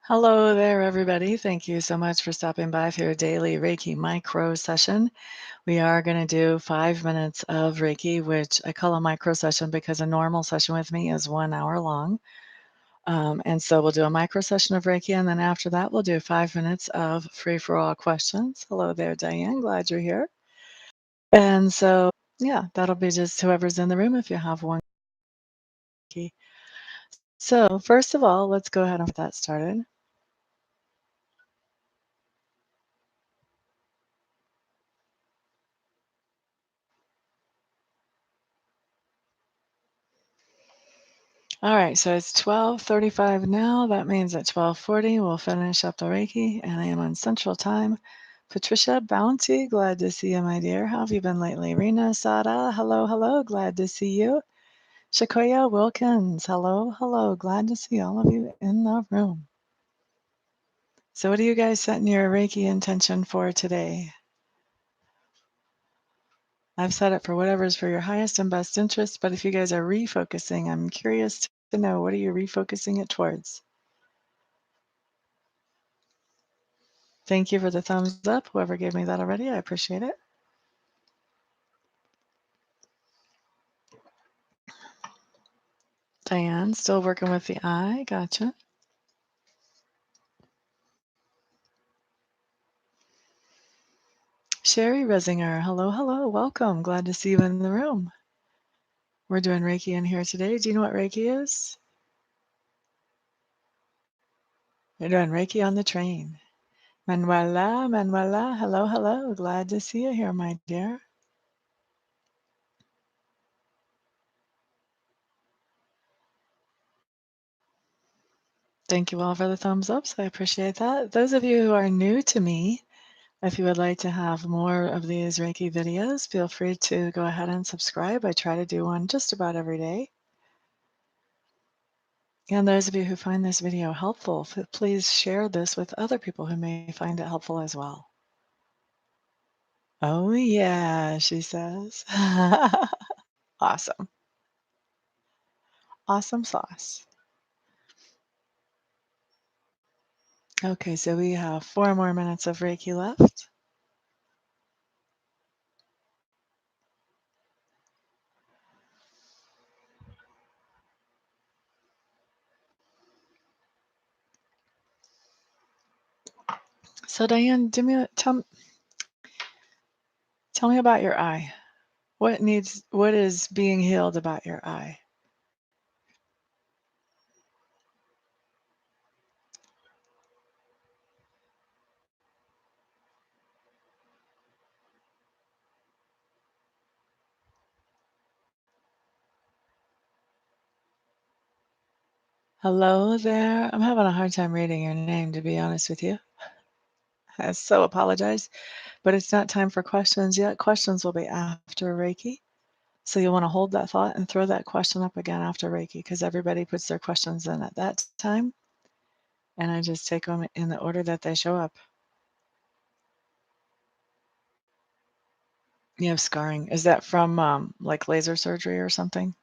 Hello there, everybody. Thank you so much for stopping by for your daily Reiki micro session. We are going to do 5 minutes of Reiki, which I call a micro session because a normal session with me is 1 hour long. And so we'll do a micro session of Reiki, and then after that, we'll do 5 minutes of free for all questions. Hello there, Diane. Glad you're here. And so, yeah, that'll be just whoever's in the room if you have one key. So, first of all, let's go ahead and get that started. All right, so it's 12:35 now. That means at 12:40 we'll finish up the Reiki, and I am on Central Time. Patricia Bounty, glad to see you, my dear. How have you been lately? Rena Sada, hello, hello, glad to see you. Shakoya Wilkins, hello, hello, glad to see all of you in the room. So what are you guys setting your Reiki intention for today? I've set it for whatever's for your highest and best interest, but if you guys are refocusing, I'm curious to know, what are you refocusing it towards? Thank you for the thumbs up. Whoever gave me that already, I appreciate it. Diane, still working with the eye. Gotcha. Sherry Resinger, hello, hello. Welcome. Glad to see you in the room. We're doing Reiki in here today. Do you know what Reiki is? We're doing Reiki on the train. Manuela, Manuela, hello, hello. Glad to see you here, my dear. Thank you all for the thumbs ups. I appreciate that. Those of you who are new to me, if you would like to have more of these Reiki videos, feel free to go ahead and subscribe. I try to do one just about every day. And those of you who find this video helpful, please share this with other people who may find it helpful as well. Oh, yeah, she says. Awesome. Awesome sauce. Okay, so we have 4 more minutes of Reiki left. So Diane, tell me about your eye. What is being healed about your eye? Hello there. I'm having a hard time reading your name, to be honest with you. I so apologize, but it's not time for questions yet. Questions will be after Reiki. So you'll want to hold that thought and throw that question up again after Reiki, because everybody puts their questions in at that time, and I just take them in the order that they show up. You have scarring. Is that from like laser surgery or something?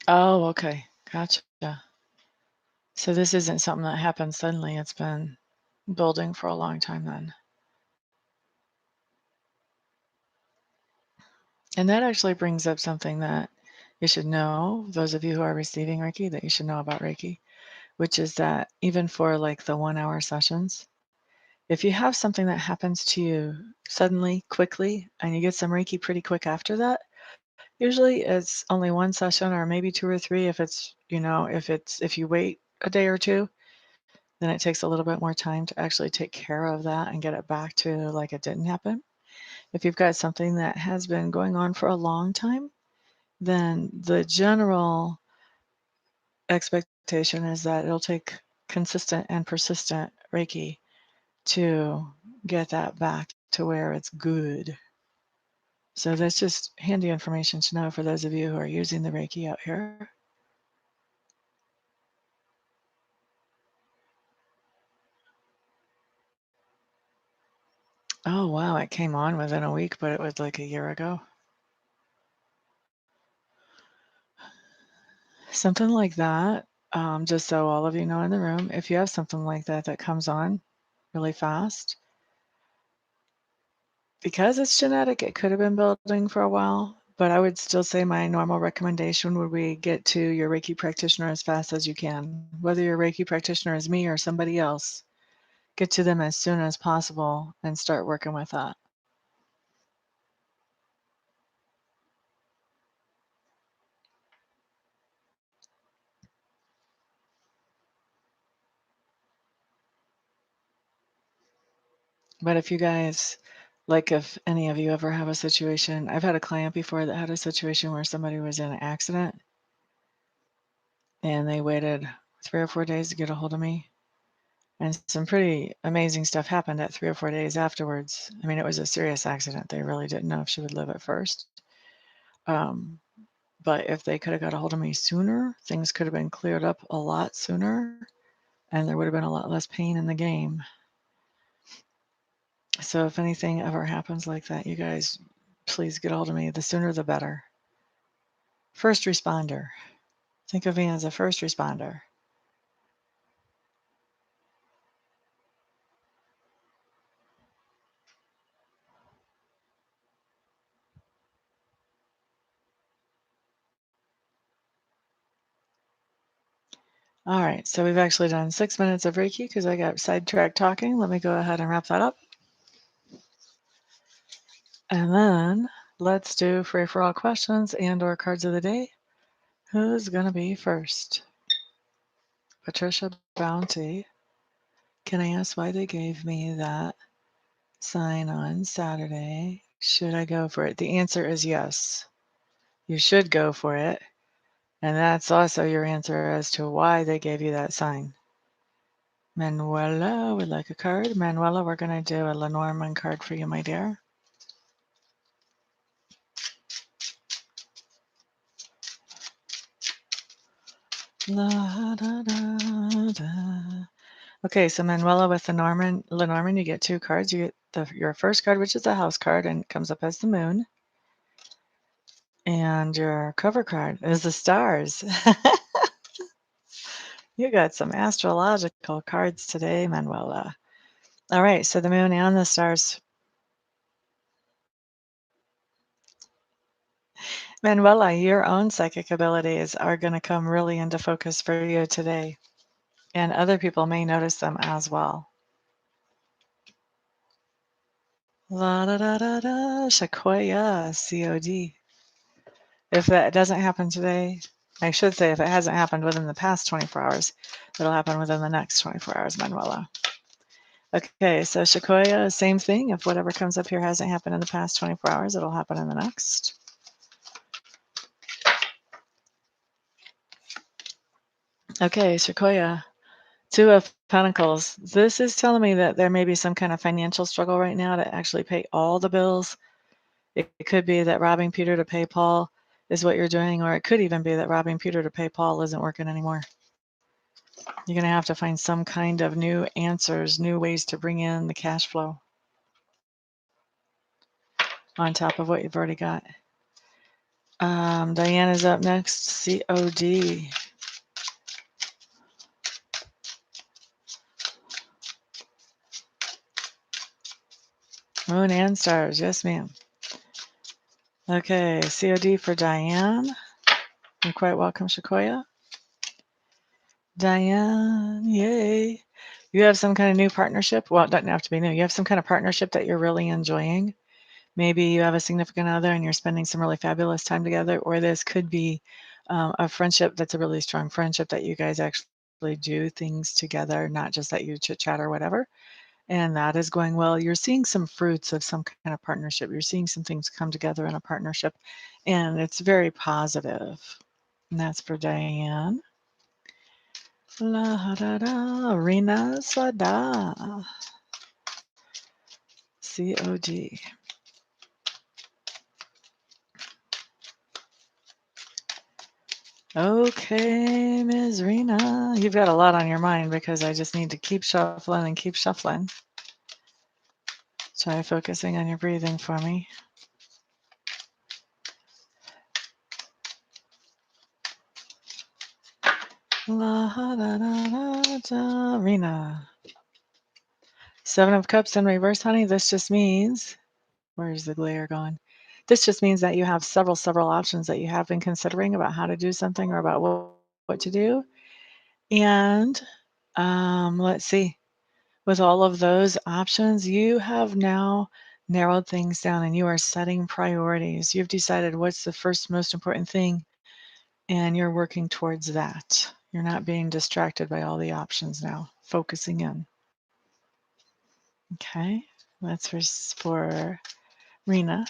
Oh, okay. Gotcha. So this isn't something that happened suddenly. It's been building for a long time then. And that actually brings up something that you should know, those of you who are receiving Reiki, that you should know about Reiki, which is that even for like the 1 hour sessions, if you have something that happens to you suddenly, quickly, and you get some Reiki pretty quick after that, usually it's only one session or maybe two or three. If you wait a day or two, then it takes a little bit more time to actually take care of that and get it back to like it didn't happen. If you've got something that has been going on for a long time, then the general expectation is that it'll take consistent and persistent Reiki to get that back to where it's good. So that's just handy information to know for those of you who are using the Reiki out here. Oh, wow, it came on within a week, but it was like a year ago. Something like that, just so all of you know in the room, if you have something like that that comes on really fast, because it's genetic, it could have been building for a while, but I would still say my normal recommendation would be get to your Reiki practitioner as fast as you can. Whether your Reiki practitioner is me or somebody else, get to them as soon as possible and start working with that. But if you guys, like if any of you ever have a situation, I've had a client before that had a situation where somebody was in an accident and they waited 3 or 4 days to get a hold of me. And some pretty amazing stuff happened at 3 or 4 days afterwards. I mean, it was a serious accident. They really didn't know if she would live at first. Um, but if they could have got a hold of me sooner, things could have been cleared up a lot sooner, and there would have been a lot less pain in the game. So if anything ever happens like that, you guys, please get a hold of me. The sooner the better. First responder. Think of me as a first responder. All right, so we've actually done 6 minutes of Reiki because I got sidetracked talking. Let me go ahead and wrap that up. And then let's do free for all questions and or cards of the day. Who's going to be first? Patricia Bounty. Can I ask why they gave me that sign on Saturday? Should I go for it? The answer is yes. You should go for it. And that's also your answer as to why they gave you that sign. Manuela would like a card. Manuela, we're going to do a Lenormand card for you, my dear. La, da, da, da. Okay, so Manuela with Lenormand, you get 2 cards. You get your first card, which is the house card, and it comes up as the moon. And your cover card is the stars. You got some astrological cards today, Manuela. All right, so the moon and the stars. Manuela, your own psychic abilities are going to come really into focus for you today, and other people may notice them as well. La da da da da, Sequoia, COD. If that doesn't happen today, I should say if it hasn't happened within the past 24 hours, it'll happen within the next 24 hours, Manuela. Okay, so Sequoia, same thing. If whatever comes up here hasn't happened in the past 24 hours, it'll happen in the next. Okay, Sequoia, 2 of Pentacles. This is telling me that there may be some kind of financial struggle right now to actually pay all the bills. It could be that robbing Peter to pay Paul is what you're doing, or it could even be that robbing Peter to pay Paul isn't working anymore. You're going to have to find some kind of new answers, new ways to bring in the cash flow on top of what you've already got. Diana's up next. COD. Moon and stars. Yes, ma'am. Okay, COD for Diane. You're quite welcome, Sequoia. Diane, yay. You have some kind of new partnership. Well, it doesn't have to be new. You have some kind of partnership that you're really enjoying. Maybe you have a significant other and you're spending some really fabulous time together, or this could be a friendship that's a really strong friendship that you guys actually do things together, not just that you chit chat or whatever. And that is going well. You're seeing some fruits of some kind of partnership. You're seeing some things come together in a partnership, and it's very positive. And that's for Diane. La da da, Rina Sada. COD. Okay, Ms. Rena, you've got a lot on your mind because I just need to keep shuffling and keep shuffling. Try focusing on your breathing for me. La da da da da, Rena. 7 of Cups in reverse, honey. This just means, where's the glare gone? This just means that you have several options that you have been considering about how to do something or about what to do. And let's see. With all of those options, you have now narrowed things down and you are setting priorities. You've decided what's the first most important thing, and you're working towards that. You're not being distracted by all the options now, focusing in. Okay, that's for Rena.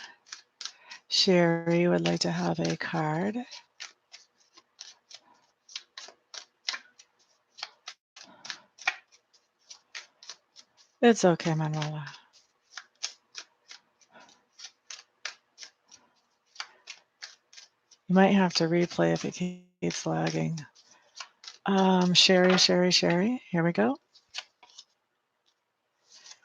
Sherry would like to have a card. It's okay, Manuela. You might have to replay if it keeps lagging. Sherry. Here we go.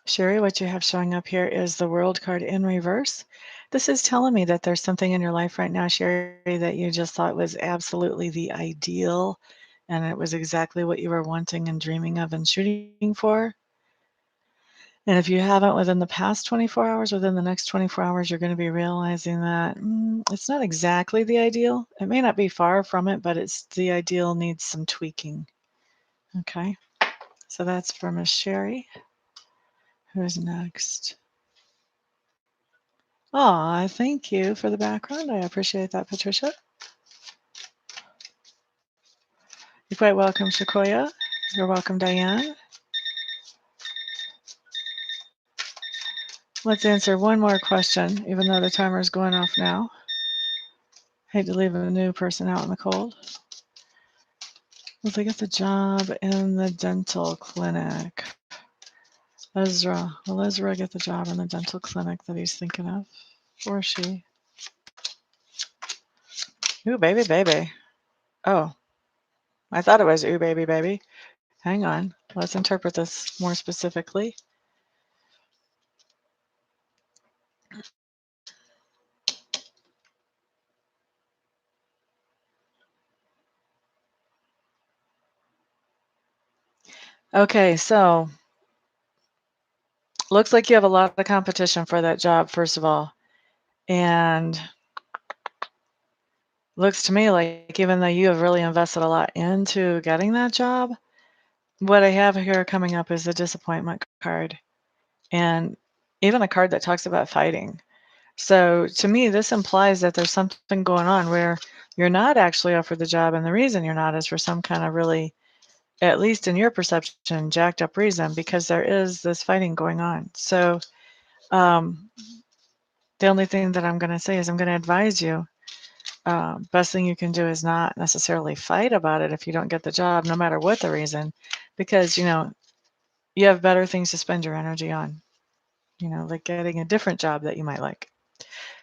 Sherry, what you have showing up here is the World card in reverse. This is telling me that there's something in your life right now, Sherry, that you just thought was absolutely the ideal, and it was exactly what you were wanting and dreaming of and shooting for. And if you haven't within the past 24 hours, within the next 24 hours, you're going to be realizing that it's not exactly the ideal. It may not be far from it, but it's the ideal needs some tweaking. Okay, so that's for Miss Sherry. Who's next? Aw, thank you for the background. I appreciate that, Patricia. You're quite welcome, Shakoya. You're welcome, Diane. Let's answer one more question, even though the timer is going off now. Hate to leave a new person out in the cold. Will they get the job in the dental clinic? Ezra. Will Ezra get the job in the dental clinic that he's thinking of? Or she? Ooh, baby. Oh, I thought it was ooh, baby. Hang on. Let's interpret this more specifically. Okay, so looks like you have a lot of competition for that job, first of all. And looks to me like even though you have really invested a lot into getting that job, what I have here coming up is a disappointment card and even a card that talks about fighting. So to me, this implies that there's something going on where you're not actually offered the job. And the reason you're not is for some kind of really, at least in your perception, jacked up reason, because there is this fighting going on. So the only thing that I'm going to say is I'm going to advise you. Best thing you can do is not necessarily fight about it if you don't get the job, no matter what the reason, because, you have better things to spend your energy on, like getting a different job that you might like,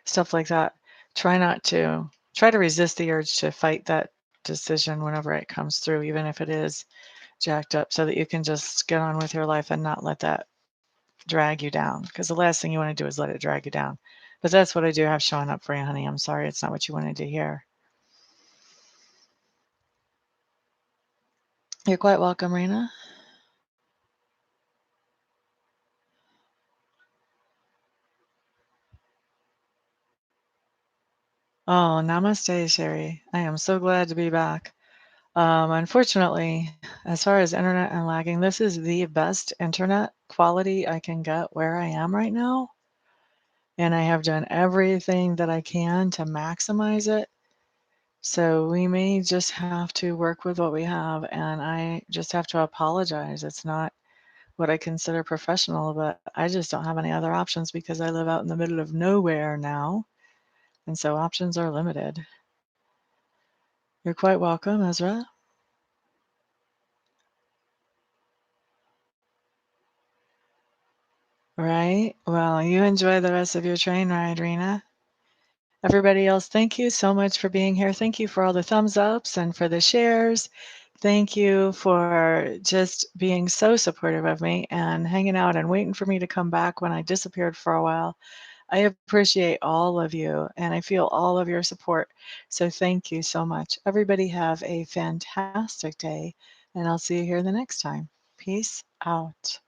stuff like that. Try to resist the urge to fight that decision whenever it comes through, even if it is jacked up, so that you can just get on with your life and not let that drag you down, because the last thing you want to do is let it drag you down. But that's what I do have showing up for you, honey. I'm sorry it's not what you wanted to hear. You're quite welcome, Rena. Oh, namaste, Sherry. I am so glad to be back. Unfortunately, as far as internet and lagging, this is the best internet quality I can get where I am right now. And I have done everything that I can to maximize it. So we may just have to work with what we have, and I just have to apologize. It's not what I consider professional, but I just don't have any other options because I live out in the middle of nowhere now. And so options are limited. You're quite welcome, Ezra. Right? Well, you enjoy the rest of your train ride, Rena. Everybody else, thank you so much for being here. Thank you for all the thumbs ups and for the shares. Thank you for just being so supportive of me and hanging out and waiting for me to come back when I disappeared for a while. I appreciate all of you and I feel all of your support. So thank you so much. Everybody have a fantastic day and I'll see you here the next time. Peace out.